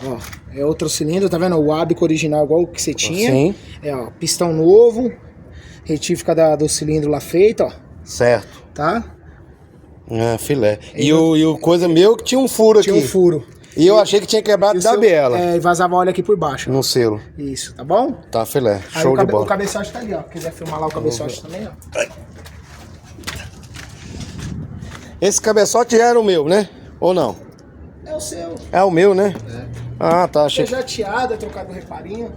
Ó, é outro cilindro, tá vendo? O ábico original igual o que você tinha. Sim. É, ó, pistão novo. Retífica do cilindro lá feita, ó. Certo. Tá? Ah, filé. E o coisa meu que tinha um furo aqui. Tinha um furo. E eu achei que tinha quebrado da biela. É, e vazava óleo aqui por baixo. No selo. Isso, tá bom? Tá, filé. Aí Show de o bola. cabeçote tá ali, ó. Quiser filmar lá o cabeçote também, ó. Esse cabeçote já era o meu, né? Ou não? É o seu. É o meu, né? É. Ah, tá. Achei. É jateado, é trocado o reparinho.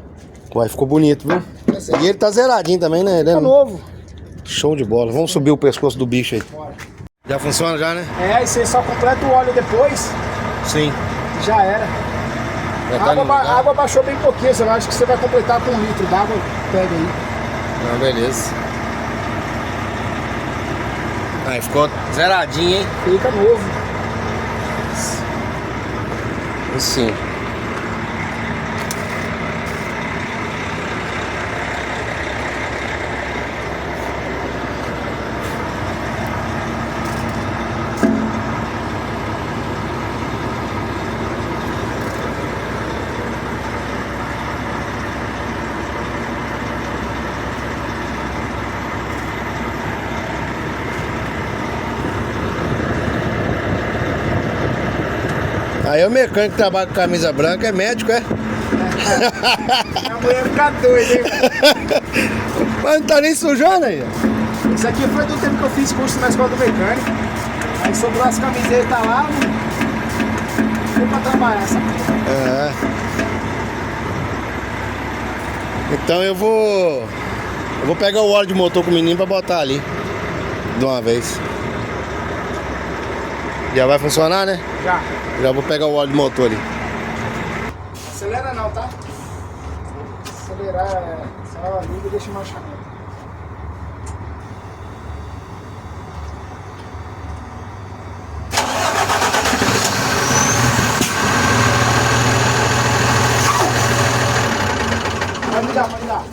Uai, ficou bonito, viu? E ele tá zeradinho também, né? Ele Tá novo. Show de bola. Vamos subir o pescoço do bicho aí. Bora. Já funciona já, né? É, e você só completa o óleo depois Sim. e já era. Já A tá água, no lugar. a água baixou bem pouquinho, eu acho que você vai completar com 1 litro d'água. Pega aí. Ah, beleza. Aí ficou zeradinho, hein? Fica novo. E sim. Aí o mecânico que trabalha com camisa branca é médico, é? A mulher fica doida, hein? Mas não tá nem sujando aí. Isso aqui foi do tempo que eu fiz curso na escola do mecânico. Aí sobrou as camisetas lá, fui pra trabalhar essa porra. É. Então eu vou pegar o óleo de motor com o menino pra botar ali. De uma vez. Já vai funcionar, né? Já. Já vou pegar o óleo de motor ali. Acelera não, tá? Acelerar é só liga e deixa marchar. Pode dar, pode dar.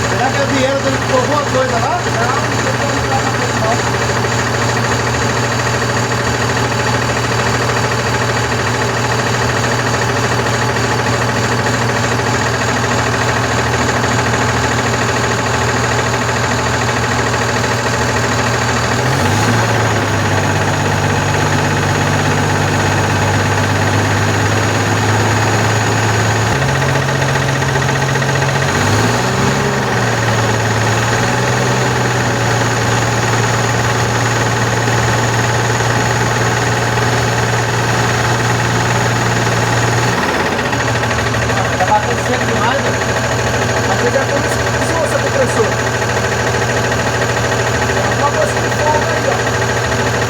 Será que a Vieira colocou alguma coisa lá? Tá batendo sempre demais, né? Mas ele já começou essa compressor. Tem alguma coisa de fogo aí, ó.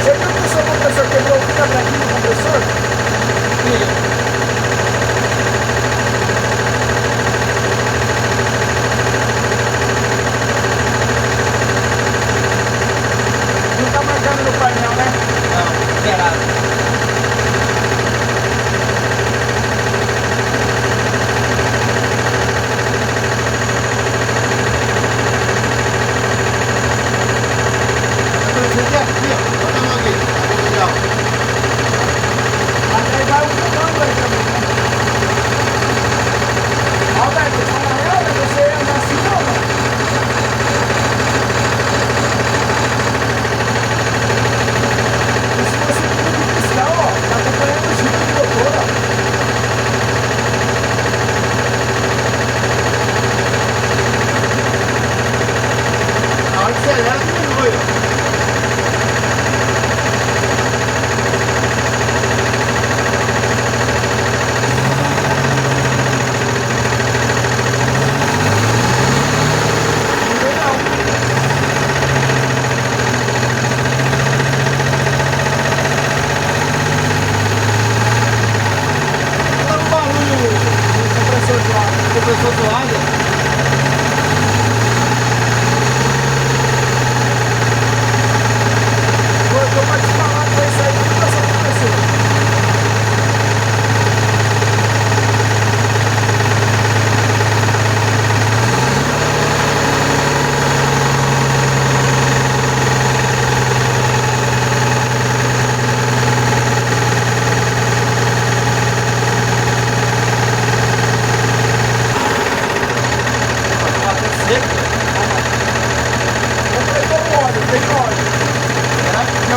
Você viu que o seu compressor quebrou o fio aqui no compressor? Sim. Não tá marcando no painel, né? Não, zerado. Aí vai o comando aí também, né? Alberto, fala ela, você anda assim ou não? E se você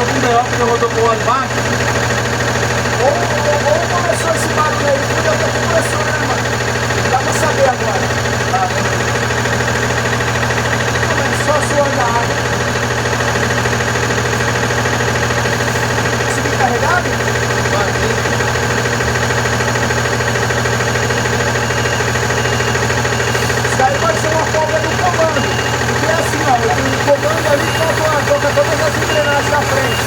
algum B.O. que rodou pro óleo baixo. Ou começou esse barulho aí, porque eu tô com pressão, né, mano? Dá pra saber agora. Tá? Começou a suar da água. Consegui carregado? Isso daí pode ser uma folga do comando. Porque é assim, ó, o comando ali toca todas as engrenagens da frente.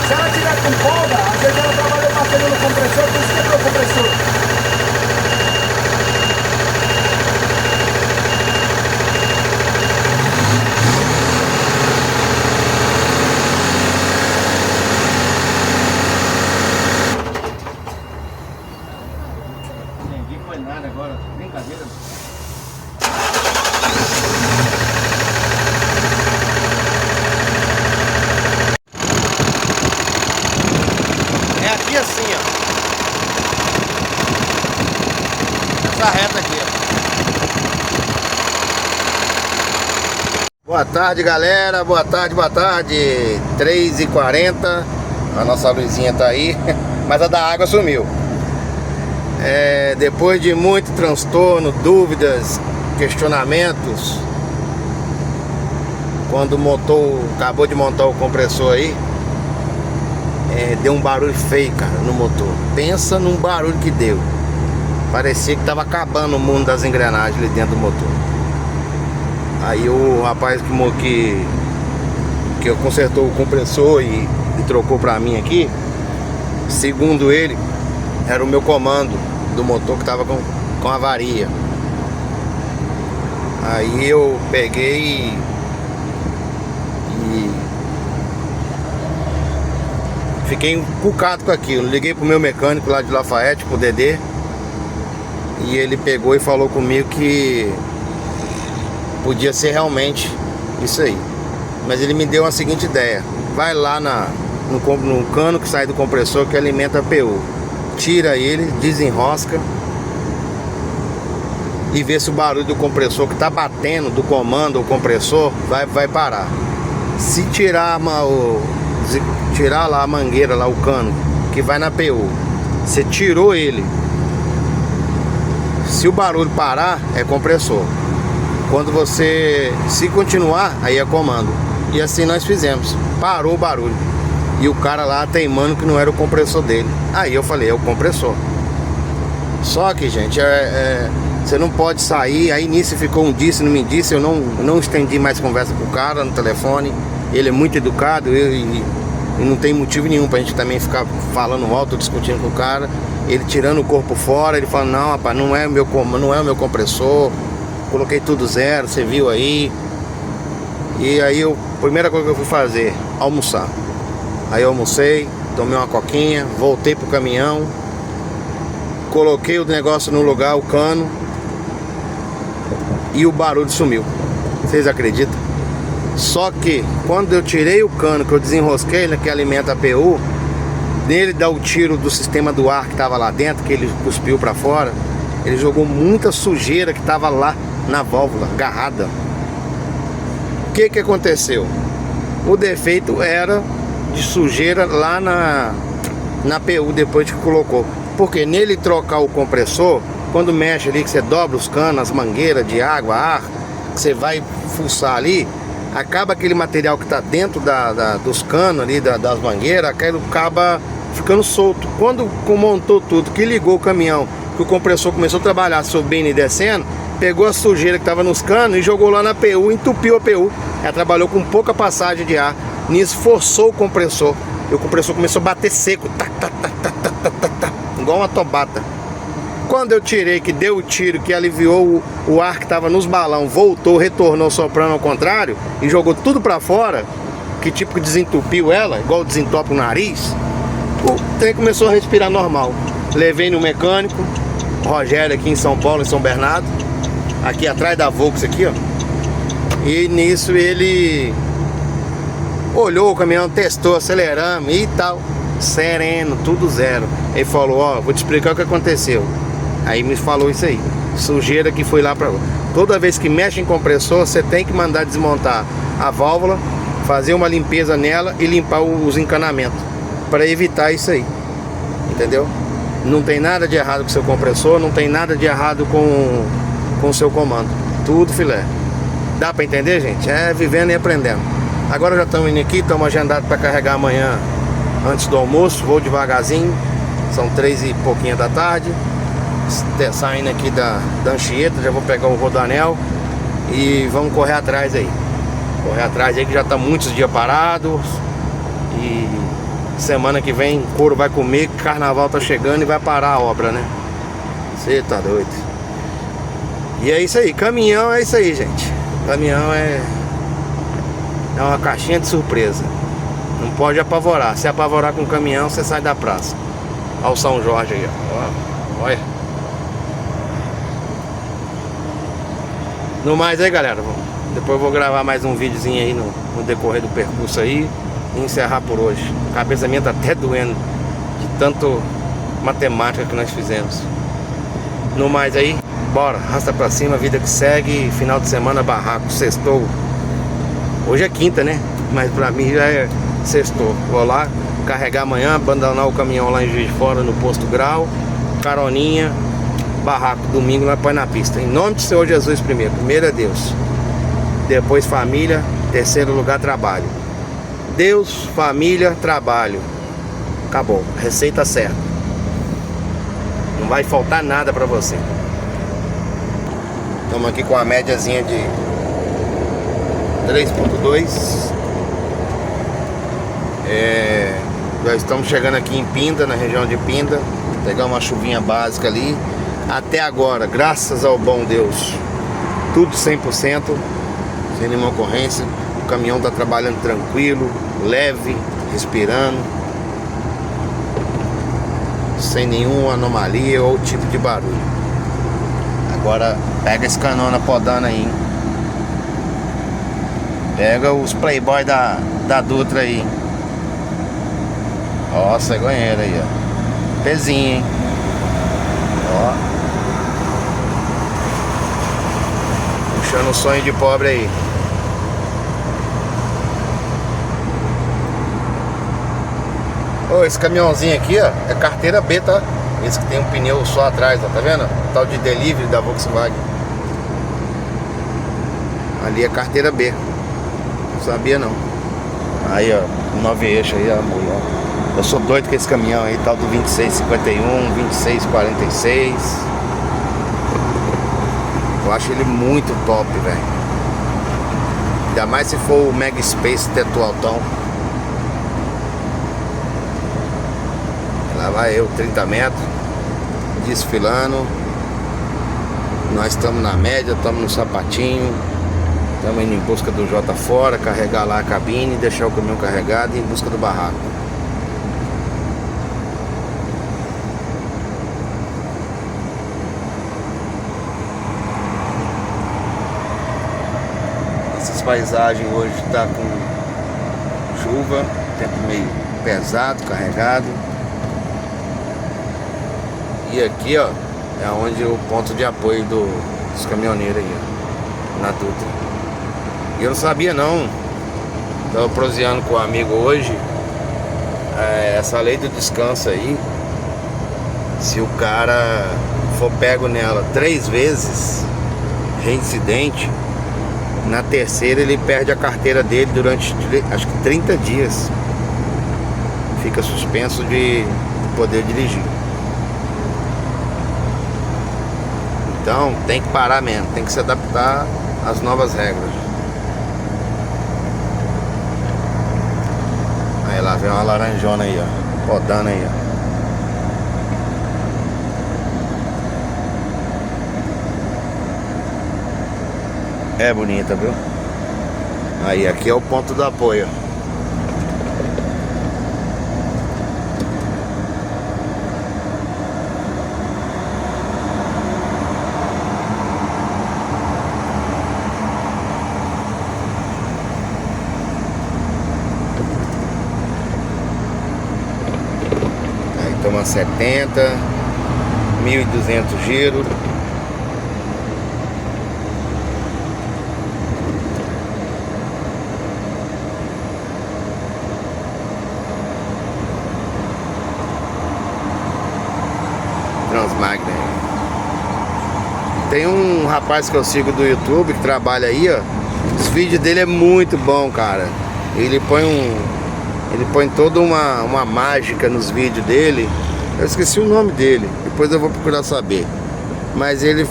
Se ela tiver com folga, às vezes ela trabalha batendo no compressor, por isso quebrou o compressor. Ninguém foi nada agora, brincadeira. É aqui assim, ó. Essa reta aqui, ó. Boa tarde, galera. Boa tarde, boa tarde. 3h40. A nossa luzinha tá aí. Mas a da água sumiu. Depois de muito transtorno, dúvidas, questionamentos, quando o motor acabou de montar o compressor aí, deu um barulho feio, cara, no motor. Pensa num barulho que deu. Parecia que tava acabando o mundo das engrenagens ali dentro do motor. Aí o rapaz que consertou o compressor e trocou pra mim aqui, segundo ele, era o meu comando do motor que tava com avaria. Aí eu peguei e fiquei encucado com aquilo. Liguei pro meu mecânico lá de Lafayette, pro Dedê, e ele pegou e falou comigo que podia ser realmente isso aí. Mas ele me deu a seguinte ideia: vai lá no cano que sai do compressor que alimenta a PU, tira ele, desenrosca e vê se o barulho do compressor que tá batendo do comando, o compressor, vai parar. Se tirar lá a mangueira, lá o cano que vai na PU, você tirou ele, se o barulho parar, é compressor. Quando você, se continuar, aí é comando. E assim nós fizemos. Parou o barulho. E o cara lá teimando que não era o compressor dele. Aí eu falei, é o compressor. Só que, gente, você não pode sair. Aí nisso ficou um disse, não me disse. Eu não estendi mais conversa com o cara no telefone. Ele é muito educado e não tem motivo nenhum pra gente também ficar falando alto, discutindo com o cara. Ele tirando o corpo fora, ele falando, não, rapaz, não é o meu compressor. Coloquei tudo zero, você viu aí. E aí a primeira coisa que eu fui fazer, almoçar. Aí eu almocei, tomei uma coquinha, voltei pro caminhão, coloquei o negócio no lugar, o cano, e o barulho sumiu. Vocês acreditam? Só que quando eu tirei o cano, que eu desenrosquei, que alimenta a PU, nele dá o tiro do sistema do ar que estava lá dentro, que ele cuspiu para fora, ele jogou muita sujeira que estava lá na válvula, agarrada. O que aconteceu? O defeito era de sujeira lá na PU depois que colocou. Porque nele trocar o compressor, quando mexe ali, que você dobra os canos, as mangueiras de água, ar, que você vai fuçar ali, acaba aquele material que está dentro dos canos ali, das mangueiras, aquilo acaba ficando solto. Quando montou tudo, que ligou o caminhão, que o compressor começou a trabalhar subindo e descendo, pegou a sujeira que estava nos canos e jogou lá na PU, entupiu a PU. Ela trabalhou com pouca passagem de ar. Nisso forçou o compressor. E o compressor começou a bater seco, igual uma tobata. Quando eu tirei, que deu o tiro, que aliviou o ar que estava nos balão, voltou, retornou soprando ao contrário e jogou tudo para fora, que tipo que desentupiu ela, igual desentope o nariz, o trem começou a respirar normal. Levei no mecânico, Rogério aqui em São Paulo, em São Bernardo, aqui atrás da Volks aqui, ó. E nisso ele olhou o caminhão, testou, aceleramos e tal, sereno, tudo zero. Ele falou, ó, vou te explicar o que aconteceu. Aí me falou isso aí, sujeira que foi lá pra... Toda vez que mexe em compressor, você tem que mandar desmontar a válvula, fazer uma limpeza nela e limpar os encanamentos, para evitar isso aí, entendeu? Não tem nada de errado com o seu compressor, não tem nada de errado com o seu comando, tudo filé. Dá para entender, gente? É vivendo e aprendendo. Agora já estamos indo aqui, estamos agendados para carregar amanhã antes do almoço, vou devagarzinho, são 3 e pouquinho da tarde, saindo aqui da Anchieta, já vou pegar o Rodoanel e vamos correr atrás aí. Correr atrás aí que já tá muitos dias parados. E semana que vem o couro vai comer, que carnaval tá chegando e vai parar a obra, né? Você tá doido. E é isso aí, caminhão é isso aí, gente. Caminhão é uma caixinha de surpresa. Não pode apavorar. Se apavorar com o caminhão, você sai da praça. Olha o São Jorge aí, ó. Olha. No mais aí, galera, depois eu vou gravar mais um videozinho aí no decorrer do percurso aí e encerrar por hoje. A cabeça minha tá até doendo de tanto matemática que nós fizemos. No mais aí, bora, arrasta pra cima, vida que segue. Final de semana, barraco, sextou. Hoje é quinta, né? Mas pra mim já é sextou. Vou lá carregar amanhã, abandonar o caminhão lá em Juiz de Fora no posto Grau, caroninha, barraco, domingo nós põe na pista. Em nome do Senhor Jesus primeiro. Primeiro é Deus, depois família, terceiro lugar trabalho. Deus, família, trabalho. Acabou, receita certa. Não vai faltar nada pra você. Estamos aqui com a médiazinha de 3.2. Nós estamos chegando aqui em Pinda, na região de Pinda. Pegar uma chuvinha básica ali. Até agora, graças ao bom Deus, tudo 100%, sem nenhuma ocorrência. O caminhão está trabalhando tranquilo, leve, respirando, sem nenhuma anomalia ou tipo de barulho. Agora pega esse canona podando aí, hein? Pega os playboy da Dutra aí. Ó, cegonheira aí, ó. Pezinho, hein? Ó. Puxando o sonho de pobre aí. Ô, esse caminhãozinho aqui, ó, é carteira B, tá? Esse que tem um pneu só atrás, ó, tá vendo? Tal de delivery da Volkswagen. Ali é carteira B. Não sabia não. Aí, ó, 9 eixos aí, amor, ó. Eu sou doido com esse caminhão aí, tal do 2651, 2646. Eu acho ele muito top, velho. Ainda mais se for o Mega Space teto altão. Lá vai eu, 30 metros, desfilando. Nós estamos na média, estamos no sapatinho. Estamos indo em busca do J fora, carregar lá a cabine, deixar o caminhão carregado e ir em busca do barraco. Essas paisagens hoje tá com chuva, tempo meio pesado, carregado. E aqui, ó, é onde o ponto de apoio dos caminhoneiros aí, ó, na Dutra. E eu não sabia não. Tava proseando com um amigo hoje. Essa lei do descanso aí, se o cara for pego nela 3 vezes, reincidente, na terceira ele perde a carteira dele durante, acho que 30 dias. Fica suspenso de poder dirigir. Então tem que parar mesmo, tem que se adaptar às novas regras. Aí lá vem uma laranjona aí, ó, rodando aí, ó. É bonita, viu? Aí, aqui é o ponto do apoio. Aí toma 70, 1.200 giros. Tem um rapaz que eu sigo do YouTube que trabalha aí, ó. Os vídeos dele é muito bom, cara. Ele põe toda uma mágica nos vídeos dele. Eu esqueci o nome dele, depois eu vou procurar saber. Mas ele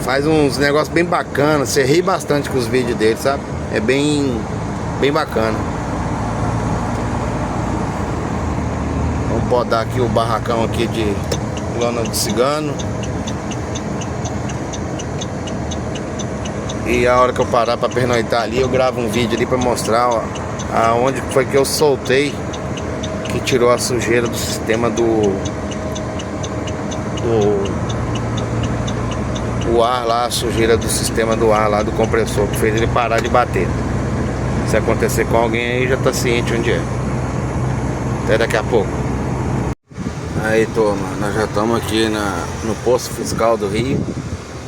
faz uns negócios bem bacanas. Você ri bastante com os vídeos dele, sabe? É bem bacana. Vamos podar aqui o barracão aqui de lona de cigano. E a hora que eu parar pra pernoitar ali, eu gravo um vídeo ali pra mostrar, ó, aonde foi que eu soltei, que tirou a sujeira do sistema o ar lá, a sujeira do sistema do ar lá do compressor, que fez ele parar de bater. Se acontecer com alguém aí, já tá ciente onde é. Até daqui a pouco. Aí, turma, nós já estamos aqui no posto fiscal do Rio.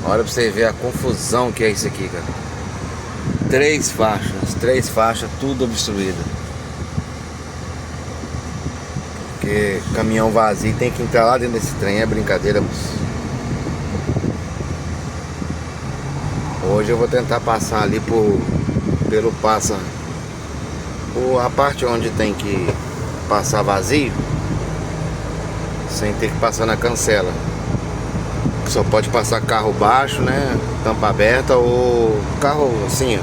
Olha pra você ver a confusão que é isso aqui, cara. Três faixas, tudo obstruído. Porque caminhão vazio tem que entrar lá dentro desse trem, é brincadeira, moço. Hoje eu vou tentar passar ali pelo a parte onde tem que passar vazio, sem ter que passar na cancela. Só pode passar carro baixo, né? Tampa aberta, ou carro assim, ó,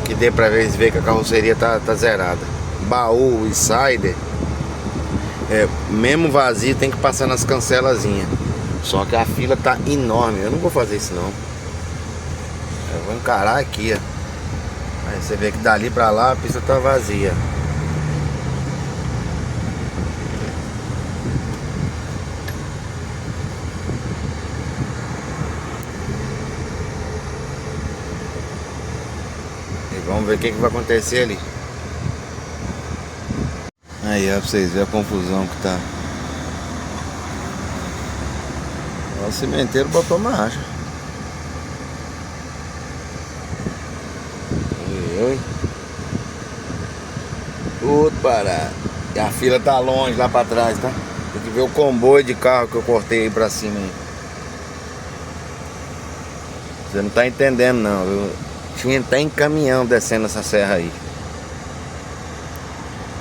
que dê pra ver que a carroceria tá zerada. Baú e Insider, mesmo vazio, tem que passar nas cancelazinhas. Só que a fila tá enorme. Eu não vou fazer isso não. Eu vou encarar aqui, ó. Aí você vê que dali pra lá a pista tá vazia. Vamos ver o que vai acontecer ali. Aí, ó, pra vocês verem a confusão que tá. O cimenteiro botou marcha. Oi. Tudo parado. E a fila tá longe lá pra trás, tá? Tem que ver o comboio de carro que eu cortei aí pra cima aí. Você não tá entendendo não, viu? Tinha até em caminhão descendo essa serra aí.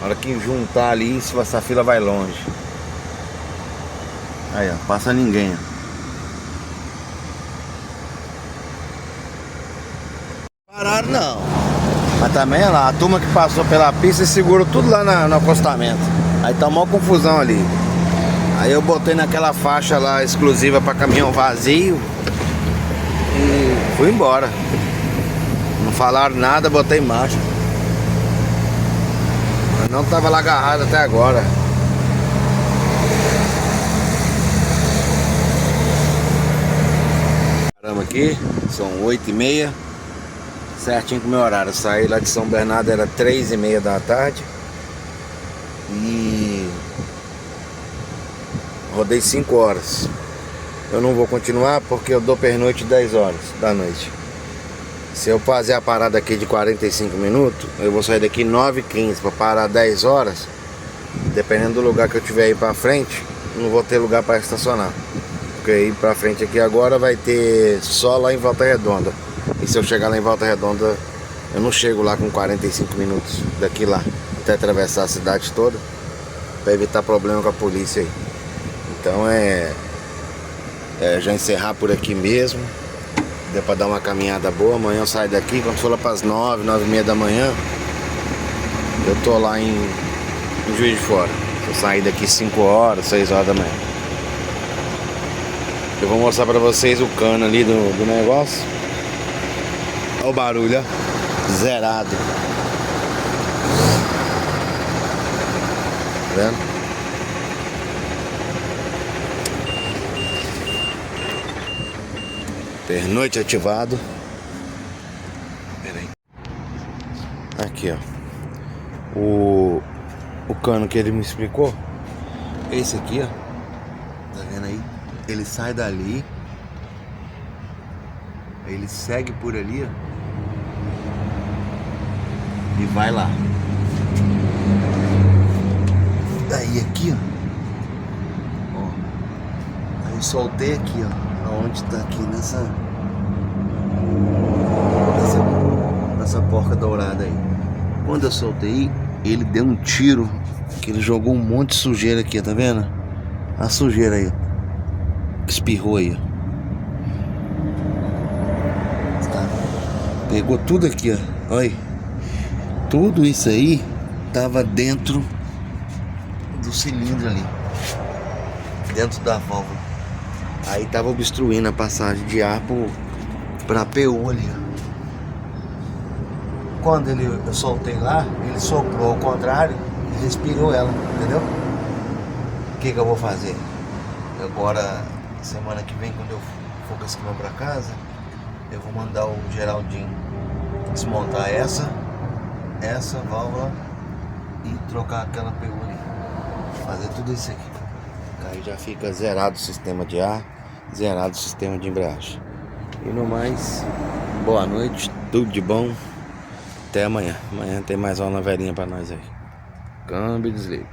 A hora que juntar ali, essa fila vai longe. Aí, ó, passa ninguém, ó. Pararam não. Mas também, olha lá, a turma que passou pela pista segurou tudo lá no acostamento. Aí tá uma confusão ali. Aí eu botei naquela faixa lá exclusiva para caminhão vazio e fui embora. Não falaram nada, botei marcha. Mas não tava lá agarrado até agora. Paramos aqui, são 8h30. Certinho com o meu horário. Eu saí lá de São Bernardo, era 3h30 da tarde. E rodei 5 horas. Eu não vou continuar porque eu dou pernoite 10 horas da noite. Se eu fazer a parada aqui de 45 minutos, eu vou sair daqui 9h15 para parar 10 horas. Dependendo do lugar que eu tiver aí pra frente, não vou ter lugar para estacionar. Porque aí pra frente aqui agora vai ter só lá em Volta Redonda. E se eu chegar lá em Volta Redonda, eu não chego lá com 45 minutos daqui lá, até atravessar a cidade toda, para evitar problema com a polícia aí. Então já encerrar por aqui mesmo. Deu pra dar uma caminhada boa. Amanhã eu saio daqui, quando for lá pras 9h30 da manhã, eu tô lá em Juiz de Fora. Eu sair daqui 5 horas, 6 horas da manhã. Eu vou mostrar pra vocês o cano ali do negócio. Olha o barulho, ó. Zerado. Tá vendo? Pernoite ativado. Pera aí. Aqui, ó. O cano que ele me explicou. Esse aqui, ó. Tá vendo aí? Ele sai dali. Ele segue por ali, ó. E vai lá. Daí aqui, ó. Aí eu soltei aqui, ó. onde tá aqui nessa porca dourada aí. Quando eu soltei, ele deu um tiro que ele jogou um monte de sujeira aqui, tá vendo? A sujeira aí, que espirrou aí, tá? Pegou tudo aqui, ó. Olha, tudo isso aí tava dentro do cilindro ali, dentro da válvula. Aí tava obstruindo a passagem de ar pra PU ali, ó. Quando eu soltei lá, ele soprou ao contrário e respirou ela, entendeu? O que eu vou fazer? Agora, semana que vem, quando eu for com esse caminhão pra casa, eu vou mandar o Geraldinho desmontar essa válvula e trocar aquela PU ali. Fazer tudo isso aqui. Aí já fica zerado o sistema de ar, zerado o sistema de embreagem. E no mais, boa noite, tudo de bom. Até amanhã. Amanhã tem mais uma novelinha pra nós aí. Câmbio e desligo.